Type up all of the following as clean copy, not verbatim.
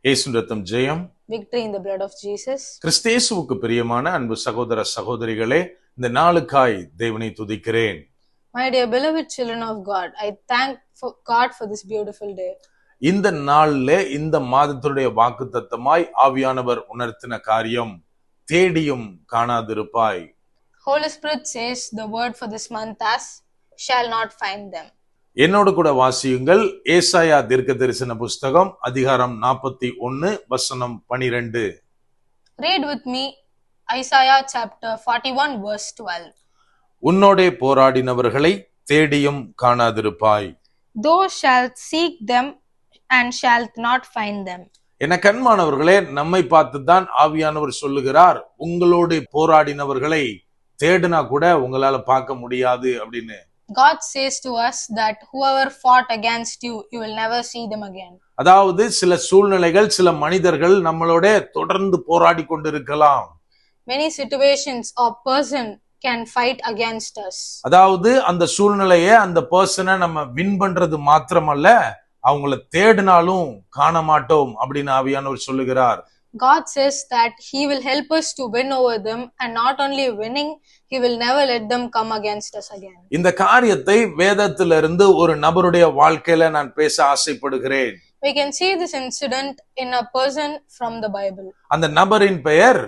இயேசுவின் இரத்தம் ஜெயம். Victory in the blood of Jesus. கிறிஸ்தேசுவுக்கு பிரியமான அன்பு சகோதர சகோதரிகளே, இந்த நாளுக்காய் தேவனை துதிக்கிறேன். My dear beloved children of God, I thank God for this beautiful day. இந்த நாள்ல இந்த மாதத்துடைய வாக்குத்தத்தமாய் ஆவியானவர் உணர்த்தின காரியம், தேடியும் காணாதிருப்பாய். Holy Spirit says the word for this month as shall not find them. என்னோடு கூட வாசியுங்கள். ஏசாயா தீர்க்கதரிசன புஸ்தகம் அதிகாரம் 41 வசனம் 12. Read with me Isaiah chapter 41 verse 12. உன்னோடே போராடினவர்களை தேடியும் காணாதிருப்பாய். Thou shalt seek them and shalt not find them. என கண்மானவர்களே, நம்மை பார்த்துதான் ஆவியானவர் சொல்லுகிறார், உங்களோடு போராடினவர்களை தேடினா கூட உங்களால பார்க்க முடியாது அப்படின்னு. God says to us that whoever fought against you, you will never see them again. அதாவது சில சூழ்நிலைகள், சில மனிதர்கள் நம்மளோட தொடர்ந்து போராடி கொண்டிருக்கலாம். Many situations or person can fight against us. அதாவது அந்த சூழ்நிலையை, அந்த பர்சனை நம்ம வின் பண்றது மாத்திரமல்ல, அவங்கள தேடினாலும் காண மாட்டோம் அப்படின்னு ஆவியானவர் சொல்லுகிறார். God says that he will help us to win over them, and not only winning, he will never let them come against us again. இந்த காரியத்தை வேதத்திலிருந்து ஒரு நபருடைய வாழ்க்கையில நான் பேச ஆசைப்படுகிறேன். We can see this incident in a person from the Bible. அந்த நபரின் பெயர்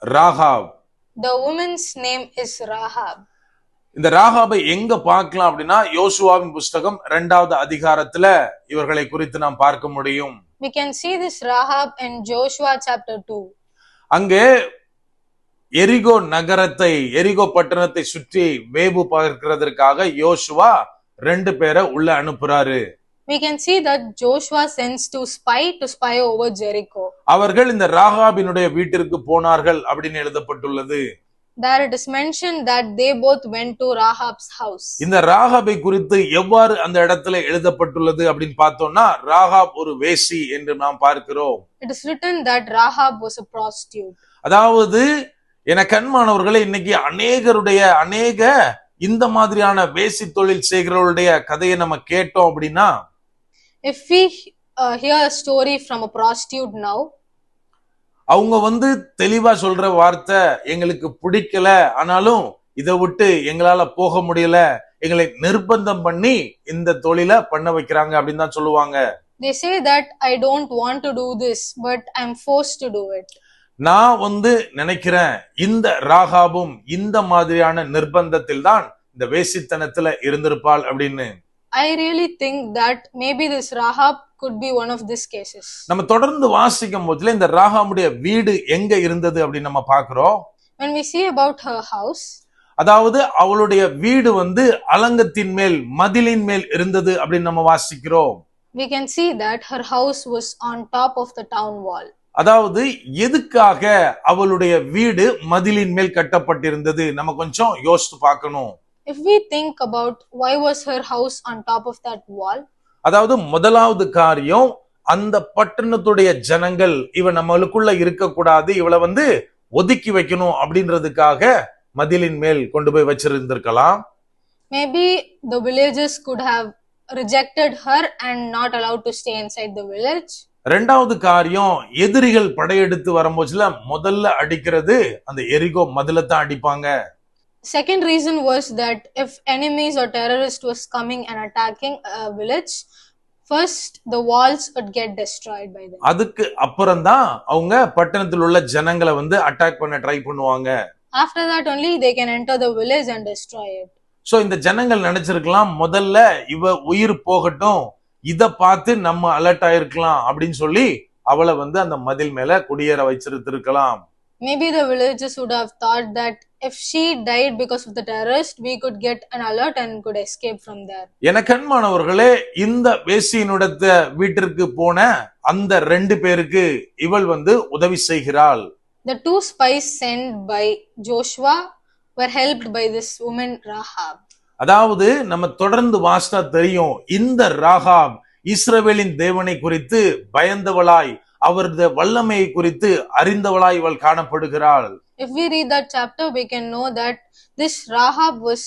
Rahab. The woman's name is Rahab. இந்த ராகாபை எங்க பார்க்கலாம் அப்படின்னா, யோசுவாவின் புஸ்தகம் 2வது அதிகாரத்துல இவர்களை குறித்து நாம் பார்க்க முடியும். We can see this Rahab in Joshua chapter 2. அங்கே எரிகோ நகரத்தை, எரிகோ பட்டணத்தை சுற்றி வேவு பார்க்கிறதற்காக யோசுவா 2 பேரை உள்ள அனுப்புறாரு. We can see that Joshua sends to spy over Jericho. அவர்கள் இந்த ராகாபினுடைய வீட்டிற்கு போனார்கள் அப்படின்னு எழுதப்பட்டுள்ளது. There it is mentioned that they both went to Rahab's house. இந்த ராகாபை குறித்து எவ்வாறு அந்த இடத்துல எழுதப்பட்டுள்ளது அப்படின்னு பார்த்தோம்னா, ராகாப் ஒரு வேசி என்று நாம் பார்க்கிறோம். It is written that Rahab was a prostitute. அதாவது என கண்மானவர்களே, இன்னைக்கு அநேக இந்த மாதிரியான வேசி தொழில் செய்கிறவருடைய கதையை நம்ம கேட்டோம் அப்படின்னா, if we hear a story from a prostitute now, அவங்க தெளிவா சொல்ற வார்த்தை, எங்களுக்கு பிடிக்கல, ஆனாலும் இதை விட்டு எங்களால போக முடியல, எங்களை நிர்பந்தம் பண்ணி இந்த தொழிலை பண்ண வைக்கிறாங்க அப்படின்னு தான் சொல்லுவாங்க. They say that I don't want to do this, but I'm forced to do it. நான் நினைக்கிறேன், இந்த ராகாபும் இந்த மாதிரியான நிர்பந்தத்தில் தான் இந்த வேசித்தனத்துல இருந்திருப்பாள் அப்படின்னு. I really think that maybe this Rahab could be one of these cases. நம்ம தொடர்ந்து வாசிக்கும் போதுல இந்த ராகாபுடைய வீடு எங்க இருந்தது அப்படின்னு நம்ம பார்க்கிறோம். When we see about her house, அதாவது அவளுடைய வீடு அலங்கத்தின் மேல், மதிலின் மேல் இருந்தது அப்படின்னு நம்ம வாசிக்கிறோம். we can see that her house was on top of the town wall. அதாவது எதுக்காக அவளுடைய வீடு மதிலின் மேல் கட்டப்பட்டிருந்தது நம்ம கொஞ்சம் யோசித்து பார்க்கணும். If we think about why was her house on top of that wall, அதாவது முதலாவது காரியம், அந்த பட்டணத்துடைய ஜனங்கள் இவ நம்மளுக்குள்ள இருக்க கூடாது, இவளை ஒதுக்கி வைக்கணும் அப்படின்றதுக்காக மதிலின் மேல் கொண்டு போய் வச்சிருந்திருக்கலாம். maybe the villagers could have rejected her and not allowed to stay inside the village. இரண்டாவது காரியம், எதிரிகள் படையெடுத்து வரும்போதுல முதல்ல அடிக்கிறது அந்த எரிகோ மதிலை தான் அடிப்பாங்க. Second reason was that if enemies or terrorists was coming and attacking a village, first the walls would get destroyed by them. அதுக்கு அப்புறம் தான் அவங்க பட்டணத்தில் உள்ள ஜனங்களை அட்டாக் பண்ண ட்ரை பண்ணுவாங்க. After that only they can enter the village and destroy it. So இந்த ஜனங்கள் நினைச்சிருக்கலாம், முதல்ல இவ உயிர் போகட்டும், இத பார்த்து நம்ம அலர்ட் ஆயிருக்கலாம் அப்படின்னு சொல்லி அவளை அந்த மதில் மேல குடியேற வச்சிருந்திருக்கலாம். Maybe the villagers would have thought that if she died because of the terrorist, we could get an alert and could escape from there. என கண்மானவர்களே, இந்த வேசியினுடைய வீட்டிற்கு போன அந்த 2 பேருக்கு இவள் உதவி செய்கிறாள். The 2 spies sent by Joshua were helped by this woman Rahab. அதாவது நம்ம தொடர்ந்து வாசித்தா தெரியும், இந்த ராகாப் இஸ்ரவேலின் தேவனை குறித்து பயந்தவளாய், அவரது வல்லமையை குறித்து அறிந்தவளாய் இவள் காணப்படுகிறாள். If we read that chapter, we can know that this Rahab was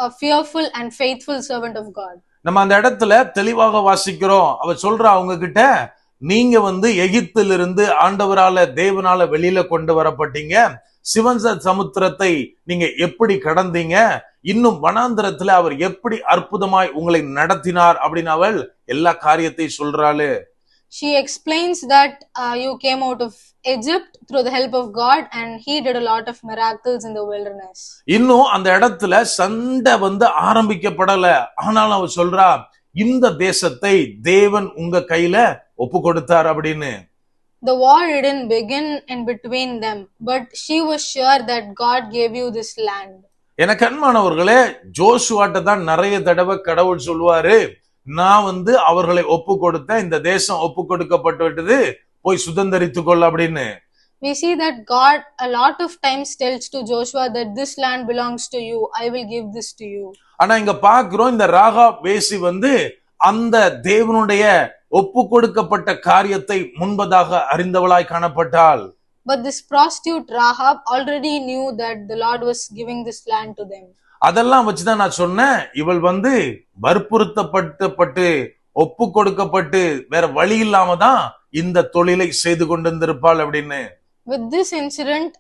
a fearful and faithful servant of God. நம்ம அந்த இடத்துல தெளிவாக வாசிக்கிறோம். அவ சொல்றா, அவங்க கிட்ட நீங்க எகிப்திலிருந்து ஆண்டவரால தேவனால வெளியில கொண்டு வரப்பட்டீங்க. சிவந்த சமுத்திரத்தை நீங்க எப்படி கடந்தீங்க, இன்னும் வனாந்திரத்துல அவர் எப்படி அற்புதமாய் உங்களை நடத்தினார் அப்படின்னு அவள் எல்லா காரியத்தையும் சொல்றாளு. She explains that you came out of Egypt through the help of God and he did a lot of miracles in the wilderness. இன்னும் அந்த இடத்துல சண்டை ஆரம்பிக்கப்படல. ஆனாலும் அவ சொல்றா, இந்த தேசத்தை தேவன் உங்க கையில ஒப்பு கொடுத்தார் அப்படின்னு. The war didn't begin in between them, but she was sure that God gave you this land. எனக்கு அன்பானவர்களே, ஜோசுவாட்ட தான் நிறைய தடவை கடவுள் சொல்லுவாரு, நான் அவர்களை ஒப்பு கொடுத்த இந்த தேசம் ஒப்பு கொடுக்கப்பட்டு விட்டது, போய் சுதந்தரித்துக் கொள்ள அப்படின்னு. We see that God a lot of times tells to Joshua that this land belongs to you, I will give this to you. ஆனா இங்க பாக்குறோம், இந்த ராகாப் வேசி அந்த தேவனுடைய ஒப்பு கொடுக்கப்பட்ட காரியத்தை முன்பதாக அறிந்தவளாய் காணப்பட்டாள். But this prostitute Rahab already knew that the Lord was giving this land to them. அதெல்லாம் வச்சுதான் நான் சொன்னேன், இவள் வற்புறுத்தப்பட்டு ஒப்பு கொடுக்கப்பட்டு வேற வழி இல்லாம தான் இந்த தொழிலை செய்து கொண்டிருந்திருப்பாள் அப்படின்னு. With this incident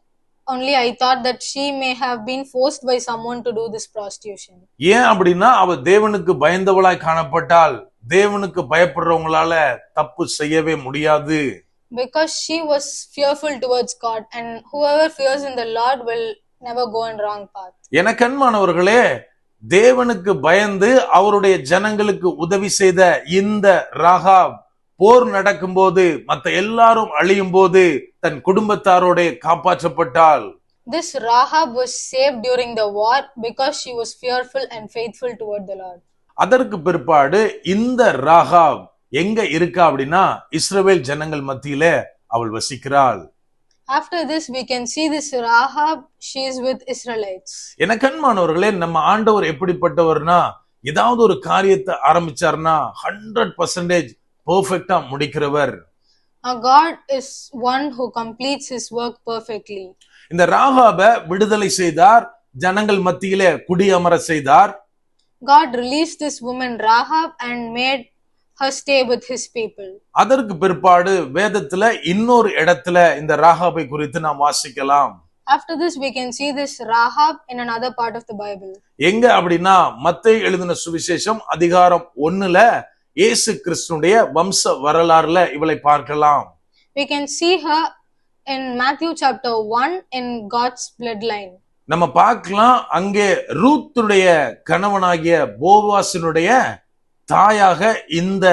only I thought that she may have been forced by someone to do this prostitution. ஏன் அப்படின்னா அவ தேவனுக்கு பயந்தவளாய் காணப்பட்டாள். தேவனுக்கு பயப்படுறவங்களால தப்பு செய்யவே முடியாது. Because she was fearful towards God, and whoever fears in the Lord will never go in wrong path. எனக்கு அன்பானவர்களே, தேவனுக்கு பயந்து அவருடைய ஜனங்களுக்கு உதவி செய்த இந்த ராகாப் போர் நடக்கும்போது மத்த எல்லாரும் அழியும் போது தன் குடும்பத்தாரோட காப்பாற்றப்பட்டாள். This Rahab was saved during the war because she was fearful and faithful toward the Lord. அதற்கு பிற்பாடு இந்த ராகாப் எங்க இருக்கா அப்படின்னா இஸ்ரவேல் ஜனங்கள் மத்தியில அவள் வசிக்கிறாள். After this we can see this Rahab, she is with Israelites. எனக்கு அன்பானவர்களே, நம்ம ஆண்டவர் எப்படிப்பட்டவர்னா, ஏதாவது ஒரு காரியத்தை ஆரம்பிச்சார்னா 100% பெர்ஃபெக்ட்டா முடிக்கிறவர். God is one who completes his work perfectly. இந்த ராகாபை விடுதலை செய்தார், ஜனங்கள் மத்தியில குடியமர செய்தார். God released this woman Rahab and made her stay with his people. அதற்கு பிற்பாடு வேதத்துல இன்னொரு இடத்துல இந்த ராகாபை குறித்து நாம் வாசிக்கலாம். After this we can see this Rahab in another part of the Bible. எங்க அப்படின்னா மத்தேயு எழுதின சுவிசேஷம் அதிகாரம் 1ல இயேசு கிறிஸ்துடைய வம்ச வரலாறுல இவளை பார்க்கலாம். We can see her in Matthew chapter 1 in God's bloodline. நம்ம பார்க்கலாம், அங்கே ரூத்துடைய கணவனாகிய போவாசினுடைய தாயாக இந்த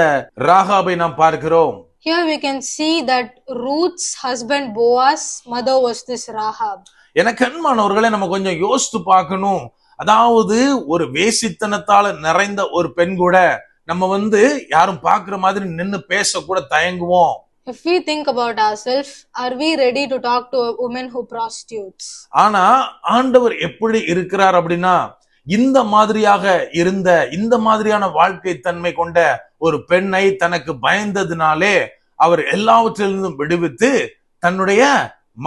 ராகாபை நாம் பார்க்கிறோம். Here we can see that Ruth's husband Boaz mother was this Rahab. எனக்கு அன்பானவர்களே, நம்ம கொஞ்சம் யோசித்து பார்க்கணும். அதாவது ஒரு வேசித்தனத்தால நிறைந்த ஒரு பெண் கூட நம்ம யாரும் பார்க்கிற மாதிரி நின்னு பேச கூட தயங்குவோம். If we think about ourselves, are we ready to talk to a woman who prostitutes? ஆனா ஆண்டவர் எப்படி இருக்கிறார் அப்படின்னா, இந்த மாதிரியாக இருந்த இந்த மாதிரியான வாழ்க்கை தன்மை கொண்ட ஒரு பெண்ணை தனக்கு பயந்ததினாலே அவர் எல்லாவற்றிலிருந்தும் விடுவித்து தன்னுடைய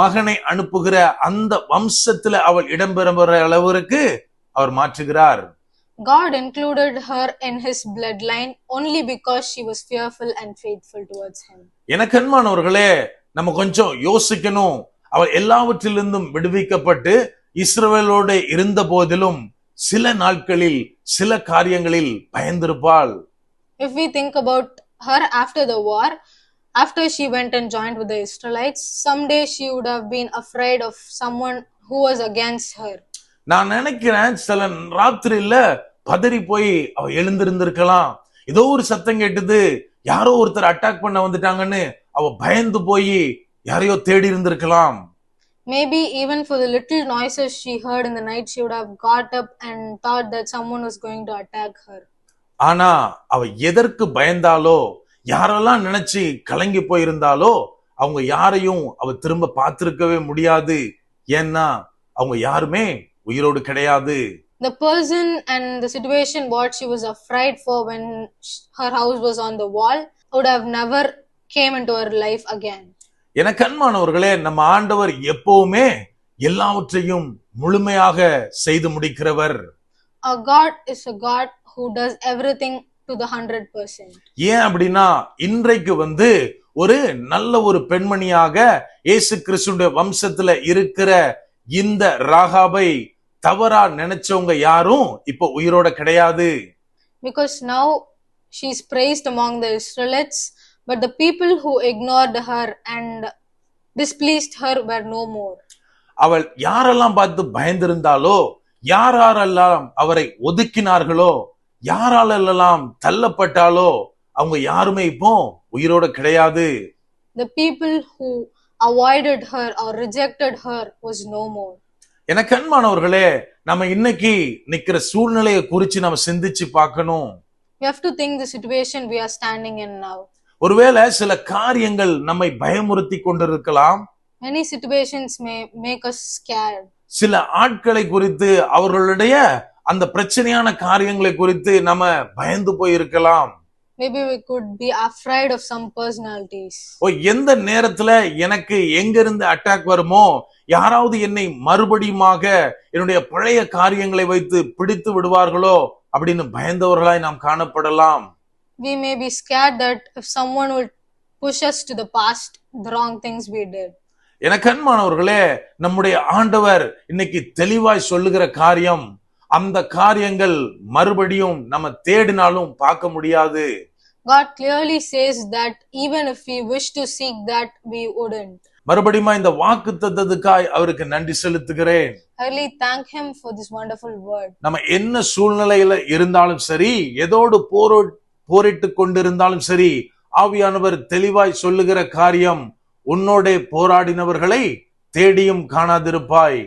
மகனை அனுப்புகிற அந்த வம்சத்துல அவள் இடம்பெறுகிற அளவிற்கு அவர் மாற்றுகிறார். God included her in his bloodline only because she was fearful and faithful towards him. எனக்கு அன்பானவர்களே, நம்ம கொஞ்சம் யோசிக்கணும். அவள் எல்லாவற்றிலிருந்தும் விடுவிக்கப்பட்டு இஸ்ரவேலோடு இருந்த போதிலும் சில நாட்களில் சில காரியங்களில் பயந்திருப்பாள். If we think about her after the war, after she went and joined with the Israelites, someday she would have been afraid of someone who was against her. நான் நினைக்கிறேன் சில ராத்திரியில பதறி போய் அவ எழுந்திருந்திருக்கலாம். ஏதோ ஒரு சத்தம் கேட்டது, யாரோ ஒருத்தர் அட்டாக் பண்ண வந்துட்டாங்கன்னு அவ பயந்து போய் யாரையோ தேடி இருந்திருக்கலாம். Maybe even for the little noises she heard in the night, she would have got up and thought that someone was going to attack her. ஆனா அவ எதற்கு பயந்தாலோ, யாரெல்லாம் நினைச்சு கலங்கி போயிருந்தாலோ அவங்க யாரையும் அவ திரும்ப பார்த்திருக்கவே முடியாது. ஏன்னா அவங்க யாருமே உயிரோடு கிடையாது. The person and the situation what she was afraid for when her house was on the wall would have never came into her life again. எனக்கு அன்பானவர்களே, நம்ம ஆண்டவர் எப்பவுமே எல்லாவற்றையும் முழுமையாக செய்து முடிக்கிறவர். Our God is a God who does everything to the 100%. ஏன் அப்படின்னா இன்றைக்கு ஒரு நல்ல ஒரு பெண்மணியாக இயேசு கிறிஸ்துடைய வம்சத்துல இருக்கிற இந்த ராகாபை தவறா நினைச்சவங்க யாரும் இப்ப உயிரோட கிடையாது. Because now she's praised among the Israelites, but the people who ignored her and displeased her were no more. அவள் யாரெல்லாம் பார்த்து பயந்திருந்தாலோ, யாரெல்லாம் அவரை ஒதுக்கினார்களோ, யாராலெல்லாம் தள்ளப்பட்டாலோ அவங்க யாருமே இப்போ உயிரோட கிடையாது. The people who avoided her or rejected her was no more. எனக்கு அன்பானவர்களே, நம்ம இன்னைக்கு நிக்கிற சூழ்நிலையை குறிச்சு நம்ம சிந்திச்சு பார்க்கணும். We have to think the situation we are standing in now. ஒருவேளை சில காரியங்கள் நம்மை பயமுறுத்தி கொண்டிருக்கலாம். Many situations may make us scared. சில ஆட்களை குறித்து, அவர்களுடைய அந்த பிரச்சனையான காரியங்களை குறித்து நம்ம பயந்து போயிருக்கலாம். Maybe we could be afraid of some personalities. எந்த நேரத்துல எனக்கு எங்க இருந்து அட்டாக் வருமோ, யாராவது என்னை மறுபடியுமாக என்னுடைய பழைய காரியங்களை வைத்து பிடித்து விடுவார்களோ அப்படின்னு பயந்தவர்களாய் நாம் காணப்படலாம். We may be scared that if someone will push us to the past, the wrong things we did. எனக்கு அன்பானவர்களே, நம்முடைய ஆண்டவர் இன்னைக்கு தெளிவாய் சொல்லுகிற காரியம், அந்த காரியங்கள் மறுபடியும் நம்ம தேடினாலும் பார்க்க முடியாது. God clearly says that even if we wish to seek that, we wouldn't. மறுபடியும் இந்த வாக்குத்தத்தத்துக்காய் அவருக்கு நன்றி செலுத்துகிறேன். I really thank him for this wonderful word. நம்ம என்ன சூழ்நிலையில இருந்தாலும் சரி, எதோடு போரிட்டு கொண்டிருந்தாலும் சரி, ஆவியானவர் தெளிவாய் சொல்லுகிற காரியம், உன்னோட போராடினவர்களை தேடியும் காணாதிருப்பாய்.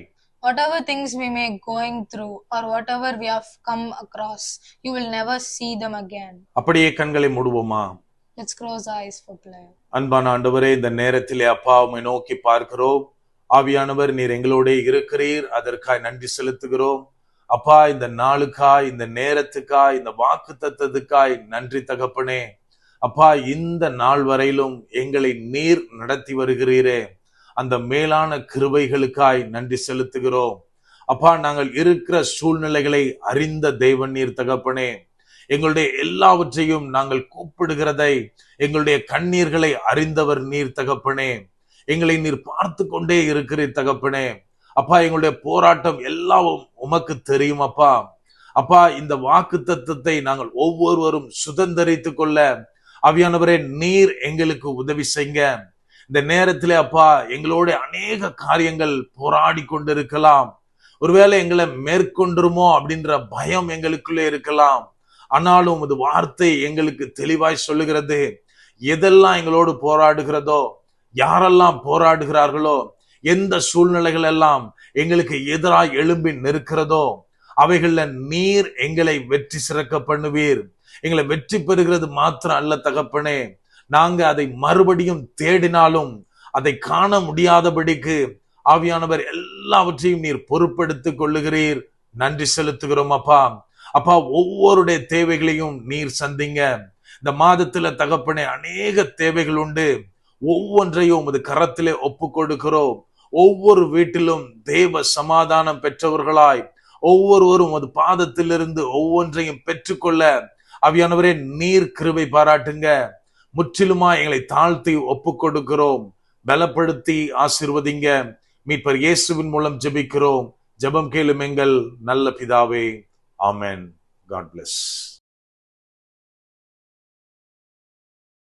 Whatever things we may going through or whatever we have come across, you will never see them again. அப்படியே கண்களை மூடுவோமா? Let's close our eyes for prayer. அன்பான ஆண்டவரே, இந்த நேரத்திலே அப்பா உம்மை நோக்கி பார்க்கிறோம். ஆவியானவர், நீர் எங்களோட இருக்கிறீர், அதற்காய் நன்றி செலுத்துகிறோம். அப்பா, இந்த நாளுக்காய், இந்த நேரத்துக்காய், இந்த வாக்குத்தத்தத்துக்காய் நன்றி தகப்பனே. அப்பா, இந்த நாள் வரையிலும் எங்களை நீர் நடத்தி வருகிறீரே, அந்த மேலான கிருபைகளுக்காய் நன்றி செலுத்துகிறோம். அப்பா, நாங்கள் இருக்கிற சூழ்நிலைகளை அறிந்த தேவன் நீர் தகப்பனே. எங்களுடைய எல்லாவற்றையும் நாங்கள் கூப்பிடுகிறதை, எங்களுடைய கண்ணீர்களை அறிந்தவர் நீர் தகப்பனே. எங்களை நீர் பார்த்து கொண்டே இருக்கிறீர் தகப்பனே. அப்பா, எங்களுடைய போராட்டம் எல்லாம் உமக்கு தெரியும் அப்பா. அப்பா, இந்த வாக்குத்தத்தத்தை நாங்கள் ஒவ்வொருவரும் சுதந்தரித்துக் கொள்ள ஆவியானவரே நீர் எங்களுக்கு உதவி செய்யுங்க. இந்த நேரத்திலே அப்பா, எங்களோட அநேக காரியங்கள் போராடி கொண்டிருக்கலாம். ஒருவேளை எங்களை மேற்கொண்டுருமோ அப்படின்ற பயம் எங்களுக்குள்ளே இருக்கலாம். ஆனாலும் அது வார்த்தை எங்களுக்கு தெளிவாய் சொல்லுகிறது, எதெல்லாம் எங்களோடு போராடுகிறதோ, யாரெல்லாம் போராடுகிறார்களோ, எந்த சூழ்நிலைகள் எல்லாம் எங்களுக்கு எதிராய் எழும்பி நிற்கிறதோ, அவைகள்ல நீர் எங்களை வெற்றி சிறக்க பண்ணுவீர். எங்களை வெற்றி பெறுகிறது மாத்திரம் அல்ல தகப்பனே, நாங்க அதை மறுபடியும் தேடினாலும் அதை காண முடியாதபடிக்கு ஆவியானவர் எல்லாவற்றையும் நீர் பொறுப்பெடுத்துக் கொள்ளுகிறீர். நன்றி செலுத்துகிறோம் அப்பா. அப்பா, ஒவ்வொருடைய தேவைகளையும் நீர் சந்திங்க. இந்த மாதத்துல தகப்பனே அநேக தேவைகள் உண்டு. ஒவ்வொன்றையும் உமது கரத்திலே ஒப்பு கொடுக்கிறோம். ஒவ்வொரு வீட்டிலும் தேவ சமாதானம் பெற்றவர்களாய் ஒவ்வொருவரும் உமது பாதத்திலிருந்து ஒவ்வொன்றையும் பெற்றுக்கொள்ள ஆவியானவரே நீர் கிருபை பாராட்டுங்க. முற்றிலுமா எங்களை தாழ்த்தி ஒப்பு கொடுக்கிறோம். பலப்படுத்தி ஆசீர்வதிங்க. மீட்பர் இயேசுவின் மூலம் ஜெபிக்கிறோம். ஜெபம் கேளும் எங்கள் நல்ல பிதாவே. ஆமென். God bless.